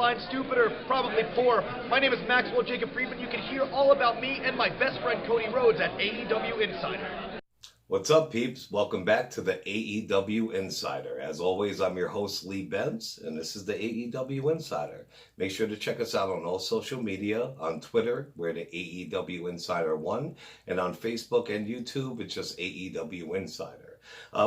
blind, stupid, or probably poor. My name is Maxwell Jacob Friedman. You can hear all about me and my best friend Cody Rhodes at AEW Insider. What's up, peeps? Welcome back to the AEW Insider. As always, I'm your host, Lee Benz, and this is the AEW Insider. Make sure to check us out on all social media. On Twitter, we're the AEW Insider 1, and on Facebook and YouTube, it's just AEW Insider.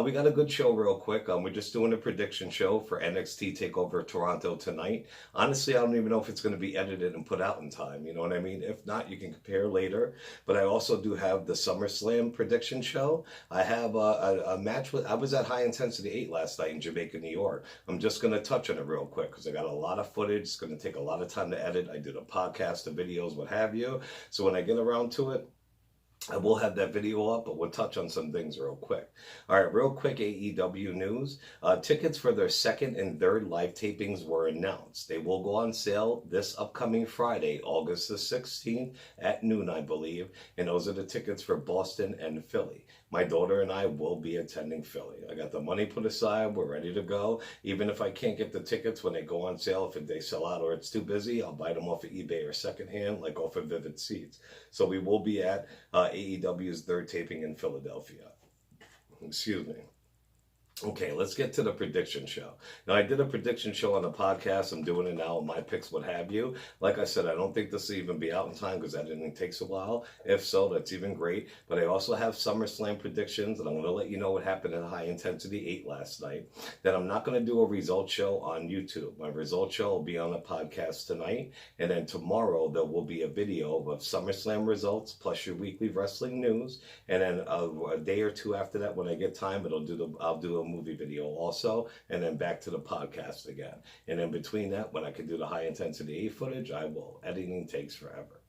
We got a good show real quick. We're just doing a prediction show for NXT Takeover Toronto tonight. Honestly, I don't even know if it's going to be edited and put out in time. You know what I mean? If not, you can compare later. But I also do have the SummerSlam prediction show. I have a match with... I was at High Intensity 8 last night in Jamaica, New York. I'm just going to touch on it real quick because I got a lot of footage. It's going to take a lot of time to edit. I did a podcast, the videos, what have you. So when I get around to it, I will have that video up, but we'll touch on some things real quick. All right, real quick AEW news. Tickets for their second and third live tapings were announced. They will go on sale this upcoming Friday, August the 16th at noon, I believe. And those are the tickets for Boston and Philly. My daughter and I will be attending Philly. I got the money put aside. We're ready to go. Even if I can't get the tickets when they go on sale, if they sell out or it's too busy, I'll buy them off of eBay or secondhand, like off of Vivid Seats. So we will be at AEW's third taping in Philadelphia. Excuse me. Okay, let's get to the prediction show. Now, I did a prediction show on the podcast. I'm doing it now, my picks, what have you. Like I said, I don't think this will even be out in time because editing takes a while. If so, that's even great. But I also have SummerSlam predictions, and I'm going to let you know what happened in High Intensity 8 last night. Then I'm not going to do a result show on YouTube. My result show will be on a podcast tonight. And then tomorrow, there will be a video of SummerSlam results plus your weekly wrestling news. And then a day or two after that, when I get time, I'll do a movie video also, and then back to the podcast again. And in between that, when I can do the High Intensity 8 footage, I will. Editing takes forever.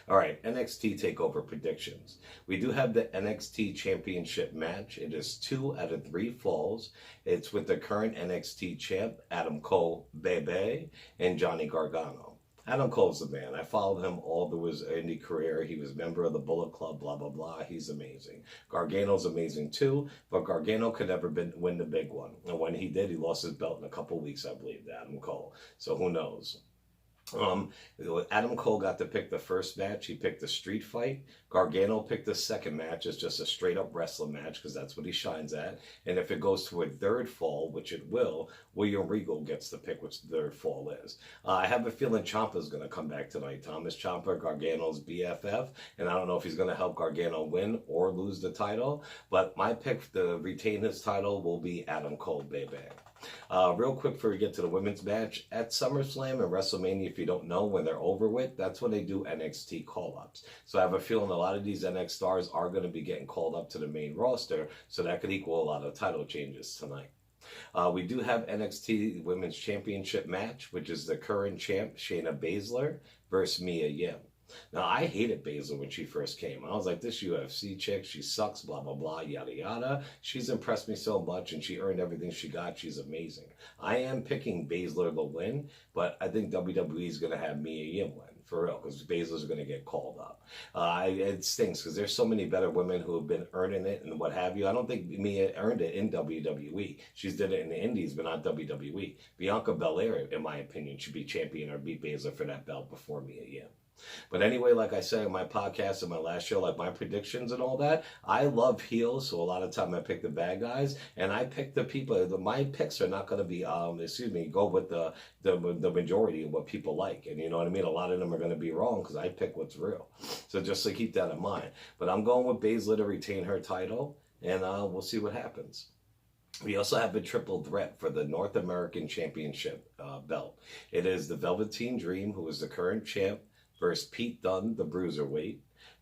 All right, NXT Takeover predictions. We do have the NXT Championship match. It is 2 out of 3 falls. It's with the current NXT champ, Adam Cole, Bebe, and Johnny Gargano. Adam Cole's the man. I followed him all through his indie career. He was a member of the Bullet Club, blah, blah, blah. He's amazing. Gargano's amazing too, but Gargano could never win the big one. And when he did, he lost his belt in a couple weeks, I believe, to Adam Cole. So who knows? Adam Cole got to pick the first match. He picked the street fight. Gargano picked the second match. It's just a straight up wrestling match because that's what he shines at. And if it goes to a third fall, which it will, William Regal gets to pick which the third fall is. I have a feeling Ciampa's going to come back tonight. Thomas Ciampa, Gargano's BFF, and I don't know if he's going to help Gargano win or lose the title. But my pick to retain his title will be Adam Cole, baby. Real quick before we get to the women's match, at SummerSlam and WrestleMania, if you don't know, when they're over with, that's when they do NXT call-ups. So I have a feeling a lot of these NXT stars are going to be getting called up to the main roster, so that could equal a lot of title changes tonight. We do have NXT Women's Championship match, which is the current champ, Shayna Baszler, versus Mia Yim. Now, I hated Baszler when she first came. I was like, this UFC chick, she sucks, blah, blah, blah, yada, yada. She's impressed me so much, and she earned everything she got. She's amazing. I am picking Baszler to win, but I think WWE is going to have Mia Yim win, for real, because Baszler's going to get called up. It stinks, because there's so many better women who have been earning it and what have you. I don't think Mia earned it in WWE. She's did it in the Indies, but not WWE. Bianca Belair, in my opinion, should be champion or beat Baszler for that belt before Mia Yim. But anyway, like I said in my podcast and my last show, like my predictions and all that, I love heels, so a lot of time I pick the bad guys, and I pick the people. My picks are not going to be, go with the majority of what people like, and you know what I mean? A lot of them are going to be wrong because I pick what's real. So just to keep that in mind. But I'm going with Baszler to retain her title, and we'll see what happens. We also have a triple threat for the North American Championship belt. It is the Velveteen Dream, who is the current champ, versus Pete Dunne, the Cruiserweight,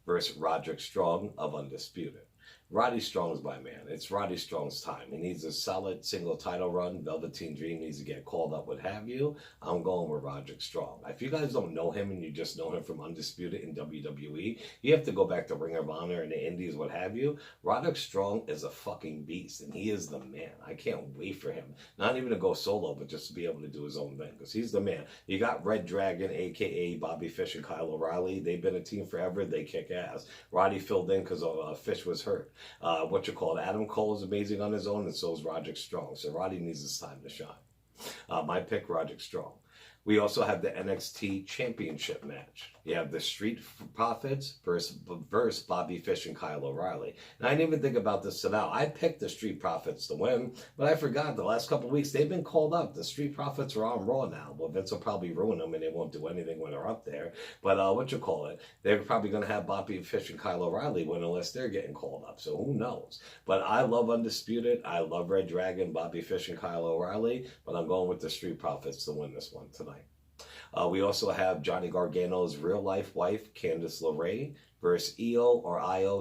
versus Roderick Strong of Undisputed. Roddy Strong's my man. It's Roddy Strong's time. He needs a solid single title run. Velveteen Dream needs to get called up, what have you. I'm going with Roderick Strong. If you guys don't know him and you just know him from Undisputed in WWE, you have to go back to Ring of Honor and the Indies, what have you. Roderick Strong is a fucking beast, and he is the man. I can't wait for him. Not even to go solo, but just to be able to do his own thing, because he's the man. You got Red Dragon, a.k.a. Bobby Fish and Kyle O'Reilly. They've been a team forever. They kick ass. Roddy filled in because Fish was hurt. Adam Cole is amazing on his own, and so is Roderick Strong. So Roddy needs his time to shine. My pick, Roderick Strong. We also have the NXT Championship match. You have the Street Profits versus Bobby Fish and Kyle O'Reilly. And I didn't even think about this now. I picked the Street Profits to win, but I forgot the last couple of weeks they've been called up. The Street Profits are on Raw now. Well, Vince will probably ruin them and they won't do anything when they're up there. But they're probably going to have Bobby Fish and Kyle O'Reilly win unless they're getting called up. So who knows? But I love Undisputed. I love Red Dragon, Bobby Fish and Kyle O'Reilly. But I'm going with the Street Profits to win this one tonight. We also have Johnny Gargano's real-life wife, Candice LeRae, versus Io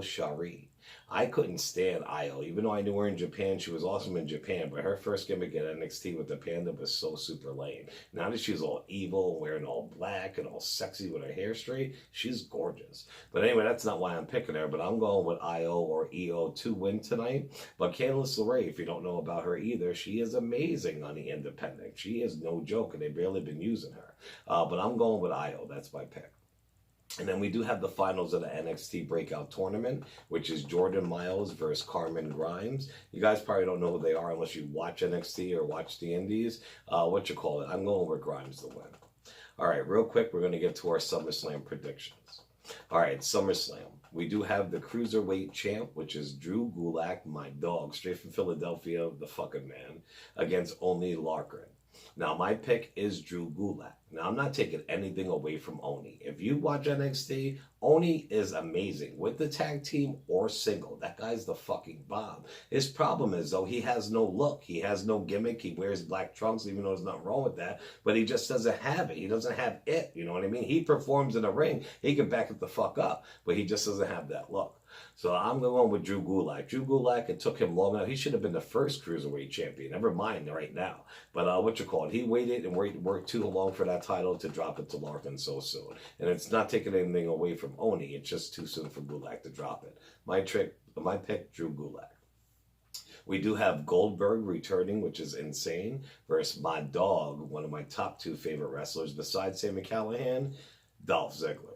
Shirai. I couldn't stand Io, even though I knew her in Japan. She was awesome in Japan, but her first gimmick at NXT with the Panda was so super lame. Now that she's all evil, wearing all black and all sexy with her hair straight, she's gorgeous. But anyway, that's not why I'm picking her, but I'm going with Io or Io to win tonight. But Candice LeRae, if you don't know about her either, she is amazing on the independent. She is no joke, and they've barely been using her. But I'm going with Io. That's my pick. And then we do have the finals of the NXT Breakout Tournament, which is Jordan Myles versus Carmen Grimes. You guys probably don't know who they are unless you watch NXT or watch the Indies. I'm going with Grimes to win. All right, real quick, we're going to get to our SummerSlam predictions. All right, SummerSlam. We do have the Cruiserweight champ, which is Drew Gulak, my dog, straight from Philadelphia, the fucking man, against Oney Lorcan. Now, my pick is Drew Gulak. Now, I'm not taking anything away from Oney. If you watch NXT, Oney is amazing. With the tag team or single, that guy's the fucking bomb. His problem is, though, he has no look. He has no gimmick. He wears black trunks, even though there's nothing wrong with that. But he just doesn't have it. He doesn't have it. You know what I mean? He performs in the ring. He can back it the fuck up. But he just doesn't have that look. So I'm going with Drew Gulak. Drew Gulak, it took him long enough. He should have been the first Cruiserweight champion. Never mind right now. But he waited and worked too long for that title to drop it to Larkin so soon. And it's not taking anything away from Oney. It's just too soon for Gulak to drop it. My pick, Drew Gulak. We do have Goldberg returning, which is insane, versus my dog, one of my top two favorite wrestlers besides Sami Callihan, Dolph Ziggler.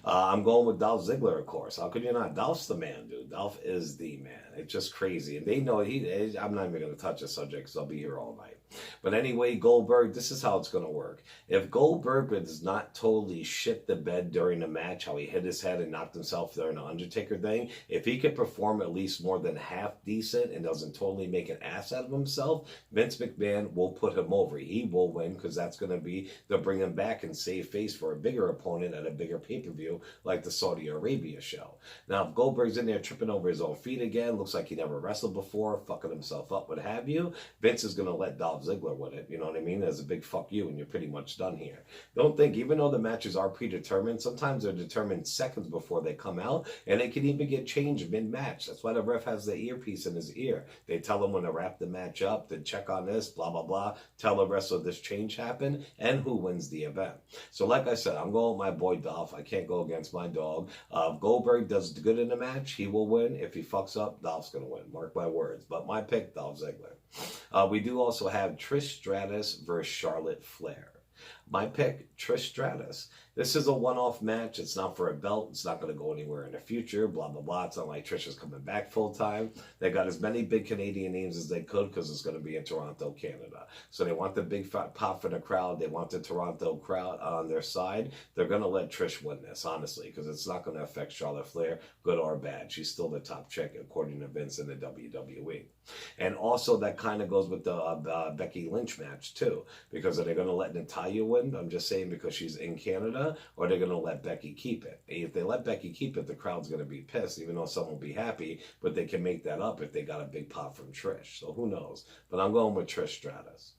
I'm going with Dolph Ziggler, of course. How could you not? Dolph's the man, dude. Dolph is the man. It's just crazy. And they know I'm not even going to touch the subject because I'll be here all night. But anyway, Goldberg, this is how it's going to work. If Goldberg does not totally shit the bed during the match, how he hit his head and knocked himself during the Undertaker thing, if he could perform at least more than half decent and doesn't totally make an ass out of himself, Vince McMahon will put him over. He will win because that's going to be to bring him back and save face for a bigger opponent at a bigger pay-per-view like the Saudi Arabia show. Now, if Goldberg's in there tripping over his own feet again, looks like he never wrestled before, fucking himself up, what have you, Vince is going to let Dolph Ziggler win it, you know what I mean, as a big fuck you, and you're pretty much done here. Don't think, even though the matches are predetermined, sometimes they're determined seconds before they come out, and they can even get changed mid-match. That's why the ref has the earpiece in his ear. They tell him when to wrap the match up, to check on this, blah, blah, blah, tell the wrestler this change happened, and who wins the event. So like I said, I'm going with my boy Dolph. I can't go against my dog. If Goldberg does good in the match, he will win. If he fucks up, Dolph's going to win. Mark my words. But my pick, Dolph Ziggler. We do also have Trish Stratus versus Charlotte Flair. My pick, Trish Stratus. This is a one-off match. It's not for a belt. It's not going to go anywhere in the future, blah, blah, blah. It's not like Trish is coming back full-time. They got as many big Canadian names as they could because it's going to be in Toronto, Canada. So they want the big pop for the crowd. They want the Toronto crowd on their side. They're going to let Trish win this, honestly, because it's not going to affect Charlotte Flair, good or bad. She's still the top chick, according to Vince in the WWE. And also that kind of goes with the Becky Lynch match, too, because are they going to let Natalya win? I'm just saying because she's in Canada, or they're going to let Becky keep it. If they let Becky keep it, the crowd's going to be pissed, even though some will be happy, but they can make that up if they got a big pop from Trish. So who knows? But I'm going with Trish Stratus.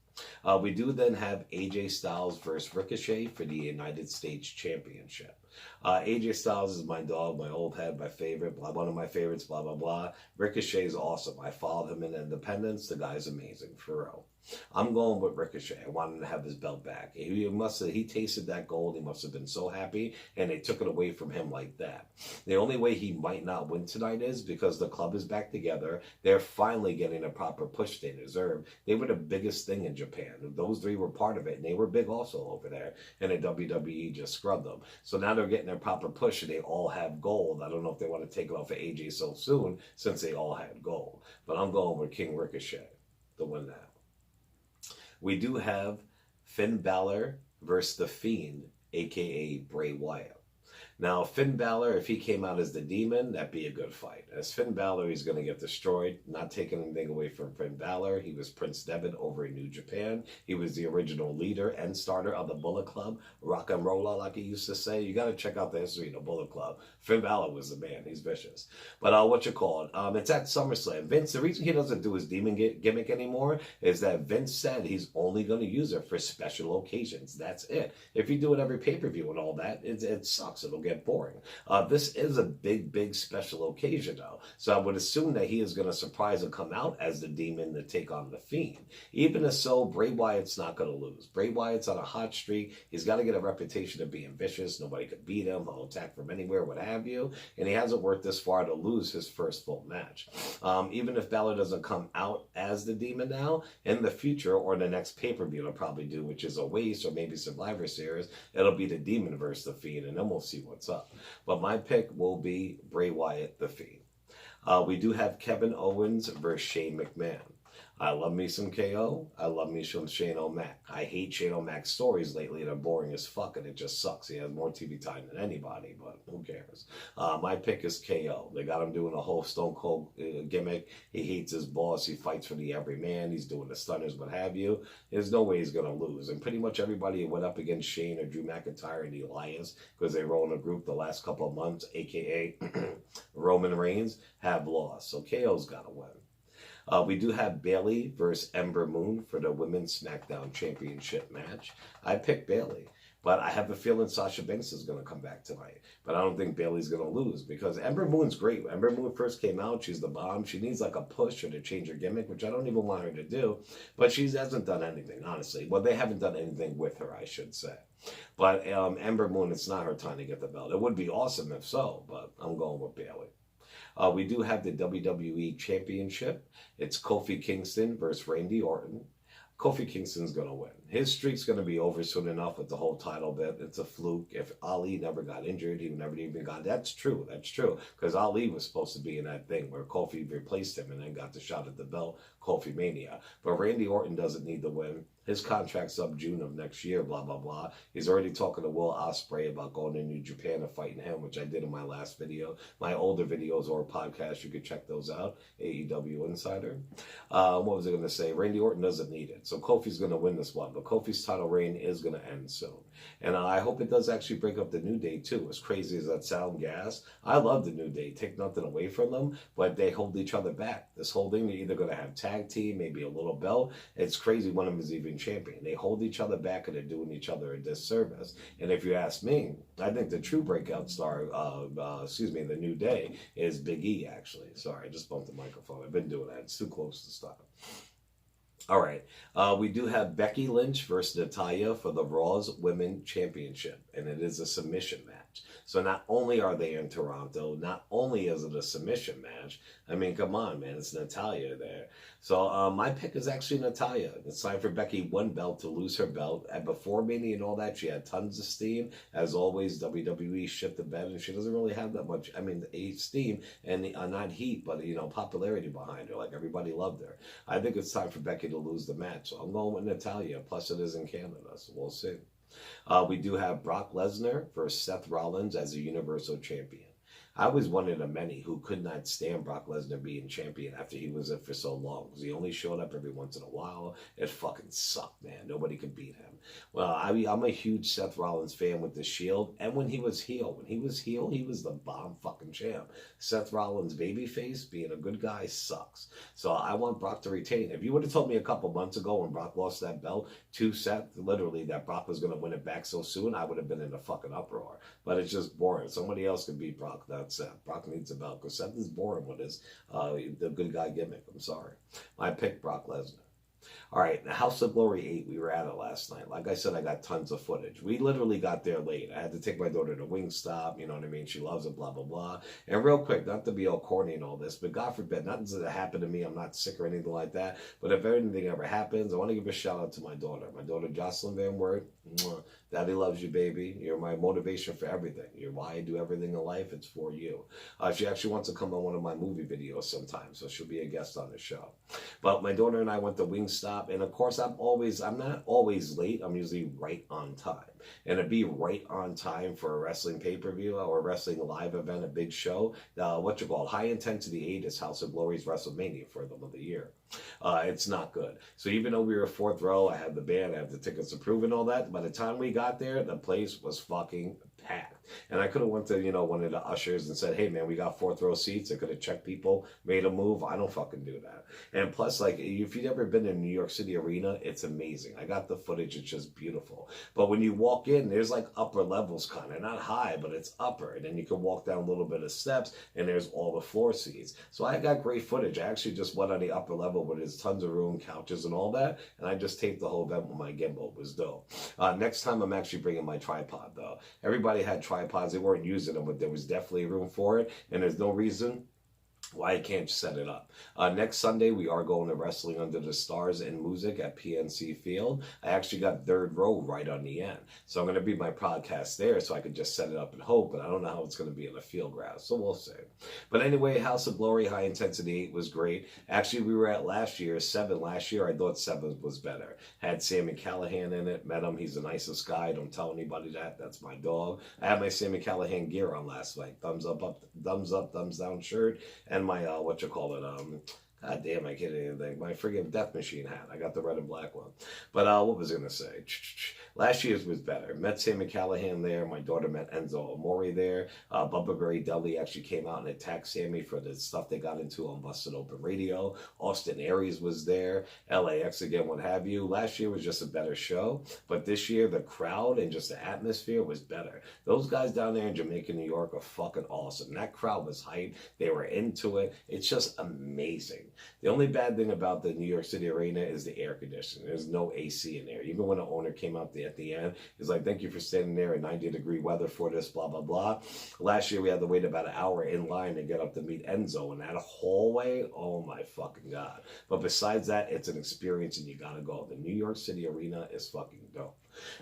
We do then have AJ Styles versus Ricochet for the United States Championship. AJ Styles is my dog, my old head, my favorite, one of my favorites, blah, blah, blah. Ricochet is awesome. I followed him in Independence. The guy's amazing, for real. I'm going with Ricochet. I want him to have his belt back. He tasted that gold. He must have been so happy, and they took it away from him like that. The only way he might not win tonight is because the club is back together. They're finally getting a proper push they deserve. They were the biggest thing in Japan. Those three were part of it, and they were big also over there, and the WWE just scrubbed them. So now they're getting their proper push, and they all have gold. I don't know if they want to take it off of AJ so soon since they all had gold. But I'm going with King Ricochet to win that. We do have Finn Balor versus The Fiend, aka Bray Wyatt. Now, Finn Balor, if he came out as the Demon, that'd be a good fight. As Finn Balor, he's going to get destroyed. Not taking anything away from Finn Balor. He was Prince Devitt over in New Japan. He was the original leader and starter of the Bullet Club. Rock and roller, like he used to say. You got to check out the history of the Bullet Club. Finn Balor was the man. He's vicious. But it's at SummerSlam. Vince, the reason he doesn't do his Demon gimmick anymore is that Vince said he's only going to use it for special occasions. That's it. If you do it every pay-per-view and all that, it sucks. It'll get boring. This is a big special occasion, though. So I would assume that he is going to surprise and come out as the Demon to take on the Fiend. Even if so, Bray Wyatt's not going to lose. Bray Wyatt's on a hot streak. He's got to get a reputation of being vicious. Nobody could beat him. He'll attack from anywhere, what have you. And he hasn't worked this far to lose his first full match. Even if Balor doesn't come out as the Demon now, in the future, or the next pay-per-view they'll probably do, which is a Waste or maybe Survivor Series, it'll be the Demon versus the Fiend, and then we'll see what's up. But my pick will be Bray Wyatt, the Fiend. We do have Kevin Owens versus Shane McMahon. I love me some KO. I love me some Shane O'Mac. I hate Shane O'Mac's stories lately. They're boring as fuck, and it just sucks. He has more TV time than anybody, but who cares? My pick is KO. They got him doing a whole Stone Cold gimmick. He hates his boss. He fights for the everyman. He's doing the stunners, what have you. There's no way he's going to lose. And pretty much everybody who went up against Shane or Drew McIntyre and the Alliance, because they were in a group the last couple of months, a.k.a. Roman Reigns, have lost. So KO's got to win. We do have Bayley versus Ember Moon for the Women's SmackDown Championship match. I picked Bayley, but I have a feeling Sasha Banks is going to come back tonight. But I don't think Bayley's going to lose because Ember Moon's great. Ember Moon first came out. She's the bomb. She needs like a push or to change her gimmick, which I don't even want her to do. But she hasn't done anything, honestly. Well, they haven't done anything with her, I should say. But Ember Moon, it's not her time to get the belt. It would be awesome if so, but I'm going with Bayley. We do have the WWE Championship. It's Kofi Kingston versus Randy Orton. Kofi Kingston's going to win. His streak's going to be over soon enough with the whole title bit. It's a fluke. If Ali never got injured, he never even got... That's true. That's true. Because Ali was supposed to be in that thing where Kofi replaced him and then got the shot at the belt, Kofi Mania. But Randy Orton doesn't need the win. His contract's up June of next year, blah, blah, blah. He's already talking to Will Ospreay about going to New Japan and fighting him, which I did in my last video. My older videos or podcasts, you could check those out. AEW Insider. What was I going to say? Randy Orton doesn't need it. So Kofi's going to win this one. But Kofi's title reign is going to end soon. And I hope it does actually break up the New Day, too. As crazy as that sound gas. I love the New Day. Take nothing away from them, but they hold each other back. This whole thing, they're either going to have tag team, maybe a little belt. It's crazy one of them is even champion. They hold each other back and they're doing each other a disservice. And if you ask me, I think the true breakout star, the New Day, is Big E, actually. Sorry, I just bumped the microphone. I've been doing that. It's too close to stop. All right. We do have Becky Lynch versus Natalya for the Raw's Women Championship, and it is a submission match. So not only are they in Toronto, not only is it a submission match, I mean, come on, man, it's Natalya there. So my pick is actually Natalya. It's time for Becky one belt to lose her belt. And before Mania and all that, she had tons of steam. As always, WWE shit the bed, and she doesn't really have that much, steam and not heat, but, popularity behind her. Like, everybody loved her. I think it's time for Becky to lose the match. So I'm going with Natalya. Plus, it is in Canada, so we'll see. We do have Brock Lesnar versus Seth Rollins as a Universal Champion. I was one of the many who could not stand Brock Lesnar being champion after he was it for so long. Because he only showed up every once in a while. It fucking sucked, man. Nobody could beat him. Well, I'm a huge Seth Rollins fan with the Shield. And when he was heel. He was the bomb fucking champ. Seth Rollins babyface, being a good guy, sucks. So I want Brock to retain. If you would have told me a couple months ago when Brock lost that belt to Seth, literally, that Brock was going to win it back so soon, I would have been in a fucking uproar. But it's just boring. Somebody else could beat Brock. That's Seth. Brock needs a belt because Seth is boring with his the good guy gimmick. I'm sorry. I picked Brock Lesnar. All right, the House of Glory 8, we were at it last night. Like I said, I got tons of footage. We literally got there late. I had to take my daughter to Wingstop, you know what I mean? She loves it, blah, blah, blah. And real quick, not to be all corny and all this, but God forbid, nothing's going to happen to me. I'm not sick or anything like that. But if anything ever happens, I want to give a shout out to my daughter. My daughter, Jocelyn Van Wert. Daddy loves you, baby. You're my motivation for everything. You're why I do everything in life. It's for you. She actually wants to come on one of my movie videos sometime, so she'll be a guest on the show. But my daughter and I went to Wingstop, and of course, I'm not always late. I'm usually right on time. And to be right on time for a wrestling pay-per-view or a wrestling live event, a big show, High Intensity 8 is House of Glory's WrestleMania for them of the year. It's not good. So even though we were fourth row, I had the band, I had the tickets approved and all that, by the time we got there, the place was fucking packed. And I could have went to, one of the ushers and said, hey man, we got fourth row seats. I could have checked people, made a move. I don't fucking do that. And plus, like, if you've ever been in New York City Arena, it's amazing. I got the footage. It's just beautiful. But when you walk in, there's like upper levels kind of, not high, but it's upper. And then you can walk down a little bit of steps and there's all the floor seats. So I got great footage. I actually just went on the upper level where there's tons of room, couches and all that. And I just taped the whole event with my gimbal. It was dope. Next time I'm actually bringing my tripod though. Everybody had tripods. They weren't using them, but there was definitely room for it. And there's no reason why I can't set it up. Next Sunday, we are going to Wrestling Under the Stars and Music at PNC Field. I actually got third row right on the end. So I'm going to be my podcast there so I could just set it up and hope, but I don't know how it's going to be in the field grass, so we'll see. But anyway, House of Glory, High Intensity 8 was great. Actually, we were at last year, 7 last year. I thought 7 was better. Had Sami Callihan in it, met him. He's the nicest guy. Don't tell anybody that. That's my dog. I had my Sami Callihan gear on last night. Thumbs up, thumbs down shirt. And my, God damn, I can't anything. My friggin' Death Machine hat. I got the red and black one. But what was I going to say? Last year's was better. Met Sami Callihan there. My daughter met Enzo Amore there. Bubba Ray Dudley actually came out and attacked Sami for the stuff they got into on Busted Open Radio. Austin Aries was there. LAX again, what have you. Last year was just a better show. But this year, the crowd and just the atmosphere was better. Those guys down there in Jamaica, New York are fucking awesome. That crowd was hyped. They were into it. It's just amazing. The only bad thing about the New York City Arena is the air conditioning. There's no AC in there. Even when the owner came out at the end, he's like, thank you for standing there in 90-degree weather for this, blah, blah, blah. Last year, we had to wait about an hour in line to get up to meet Enzo. And that hallway, oh my fucking God. But besides that, it's an experience and you gotta go. The New York City Arena is fucking dope.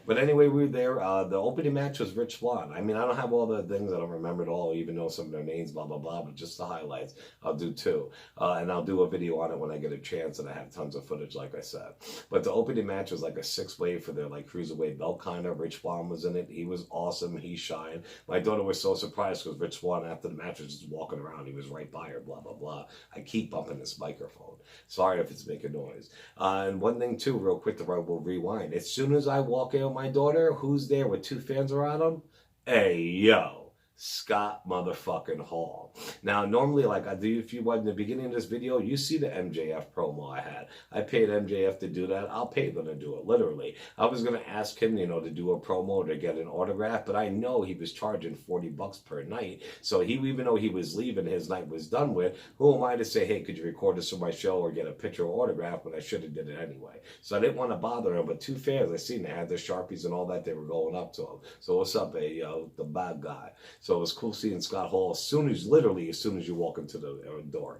But anyway, we were there. The opening match was Rich Swann. I mean, I don't have all the things. I don't remember it all, even know some of their names, blah, blah, blah. But just the highlights, I'll do too. And I'll do a video on it when I get a chance. And I have tons of footage, like I said. But the opening match was like a 6-way for their like Cruiserweight belt kind of. Rich Swann was in it. He was awesome. He shined. My daughter was so surprised because Rich Swann, after the match, was just walking around. He was right by her, blah, blah, blah. I keep bumping this microphone. Sorry if it's making noise. And one thing too, real quick, we'll rewind. As soon as I walk in with my daughter, who's there with 2 fans around him? Hey, yo. Scott motherfucking Hall. Now, normally, like I do, if you watch in the beginning of this video, you see the MJF promo I had. I paid MJF to do that. I'll pay them to do it, literally. I was going to ask him, to do a promo or to get an autograph, but I know he was charging $40 per night. So even though he was leaving, his night was done with, who am I to say, hey, could you record this for my show or get a picture or autograph? But I should have did it anyway. So I didn't want to bother him, but 2 fans, I seen they had their Sharpies and all that. They were going up to him. So what's up, hey, yo, the bad guy. So it was cool seeing Scott Hall as soon as you walk into the door.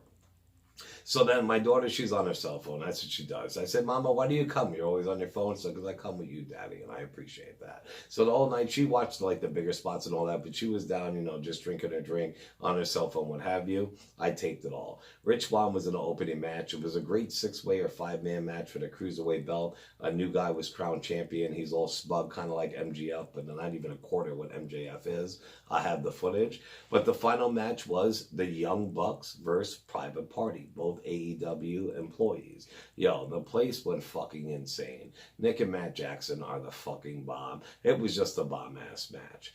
So then my daughter, she's on her cell phone. That's what she does. I said, Mama, why do you come? You're always on your phone. So because I come with you, Daddy, and I appreciate that. So the whole night, she watched like the bigger spots and all that, but she was down, just drinking her drink on her cell phone, what have you. I taped it all. Rich Swann was in the opening match. It was a great 6-way or 5-man match for the Cruiserweight belt. A new guy was crowned champion. He's all smug, kind of like MJF, but not even a quarter what MJF is. I have the footage. But the final match was the Young Bucks versus Private Party, both AEW employees. Yo, the place went fucking insane. Nick and Matt Jackson are the fucking bomb. It was just a bomb-ass match.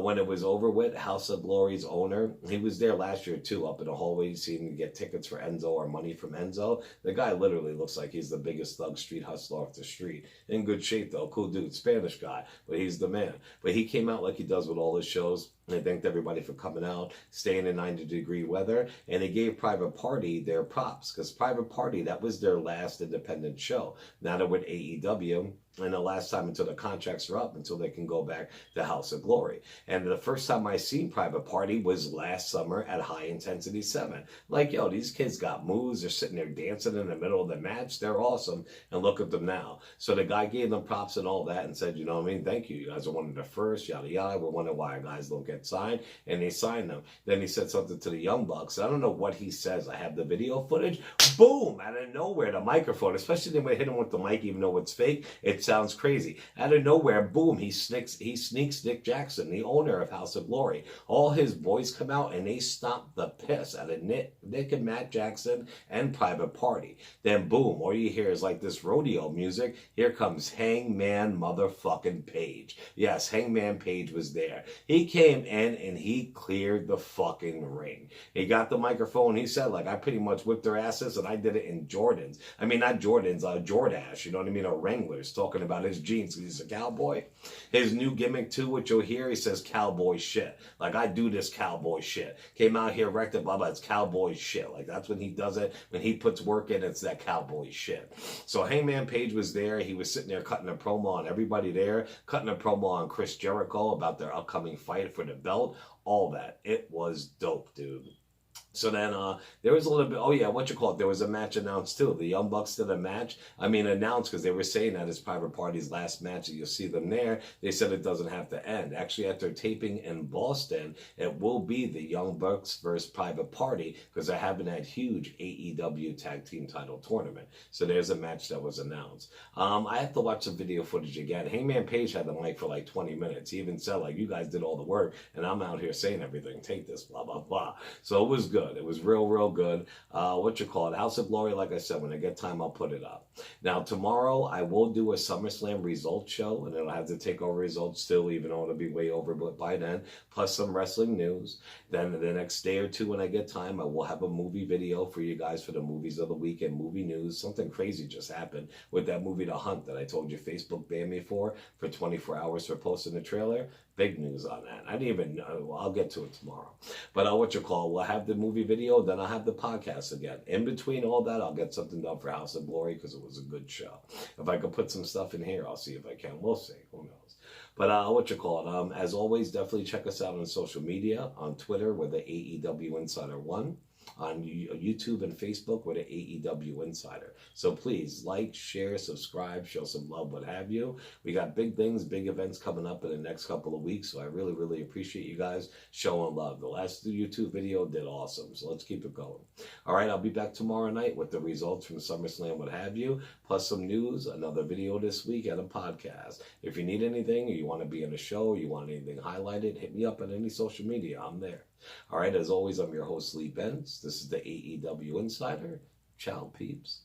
When it was over with, House of Glory's owner, he was there last year too, up in the hallway, seeing to get tickets for Enzo or money from Enzo. The guy literally looks like he's the biggest thug street hustler off the street. In good shape though, cool dude, Spanish guy, but he's the man. But he came out like he does with all his shows. They thanked everybody for coming out, staying in 90-degree weather, and they gave Private Party their props, because Private Party, that was their last independent show. Now they're with AEW, And the last time until the contracts are up, until they can go back to House of Glory. And the first time I seen Private Party was last summer at High Intensity 7. Like, yo, these kids got moves. They're sitting there dancing in the middle of the match. They're awesome. And look at them now. So the guy gave them props and all that and said, you know what I mean? Thank you. You guys are one of the first, yada, yada. We're wondering why our guys don't get signed. And they signed them. Then he said something to the Young Bucks. I don't know what he says. I have the video footage. Boom! Out of nowhere, the microphone, especially when they hit him with the mic, even though it's fake, it sounds crazy. Out of nowhere, boom, he sneaks Nick Jackson, the owner of House of Glory. All his boys come out and they stomp the piss out of Nick and Matt Jackson and Private Party. Then boom, all you hear is like this rodeo music. Here comes Hangman motherfucking Page. Yes, Hangman Page was there. He came in and he cleared the fucking ring. He got the microphone. He said, like, I pretty much whipped their asses and I did it in Jordans. I mean, not Jordans, Jordache, you know what I mean? Or Wranglers, talking about his jeans. He's a cowboy. His new gimmick too, which you'll hear, he says cowboy shit. Like, I do this cowboy shit. Came out here, wrecked it, blah, blah, it's cowboy shit. Like, that's when he does it. When he puts work in, it's that cowboy shit. So Hangman Page was there. He was sitting there cutting a promo on everybody there, cutting a promo on Chris Jericho about their upcoming fight for the belt. All that. It was dope, dude. So then there was a little bit, there was a match announced too. The Young Bucks did a match. I mean, announced because they were saying that it's Private Party's last match. You'll see them there. They said it doesn't have to end. Actually, at their taping in Boston, it will be the Young Bucks versus Private Party because they're having that huge AEW Tag Team Title Tournament. So there's a match that was announced. I have to watch the video footage again. Hangman Page had the mic for like 20 minutes. He even said, like, you guys did all the work, and I'm out here saying everything. Take this, blah, blah, blah. So it was good. It was real good. House of Glory, like I said, when I get time, I'll put it up. Now, tomorrow, I will do a SummerSlam results show, and it'll have the takeover results still, even though it'll be way over by then, plus some wrestling news. Then the next day or two, when I get time, I will have a movie video for you guys for the movies of the week and movie news. Something crazy just happened with that movie, The Hunt, that I told you Facebook banned me for 24 hours for posting the trailer. Big news on that. I didn't even know. Well, I'll get to it tomorrow. But we'll have the movie video, then I'll have the podcast again. In between all that, I'll get something done for House of Glory because it was a good show. If I could put some stuff in here, I'll see if I can. We'll see. Who knows? But as always, definitely check us out on social media. On Twitter, we're the AEW Insider 1. On YouTube and Facebook with an AEW Insider. So please like, share, subscribe, show some love, what have you. We got big things, big events coming up in the next couple of weeks. So I really appreciate you guys showing love. The last YouTube video did awesome. So let's keep it going. All right, I'll be back tomorrow night with the results from SummerSlam, what have you, plus some news, another video this week, and a podcast. If you need anything, or you want to be in a show, or you want anything highlighted, hit me up on any social media. I'm there. All right, as always, I'm your host, Lee Benz. This is the AEW Insider. Ciao, peeps.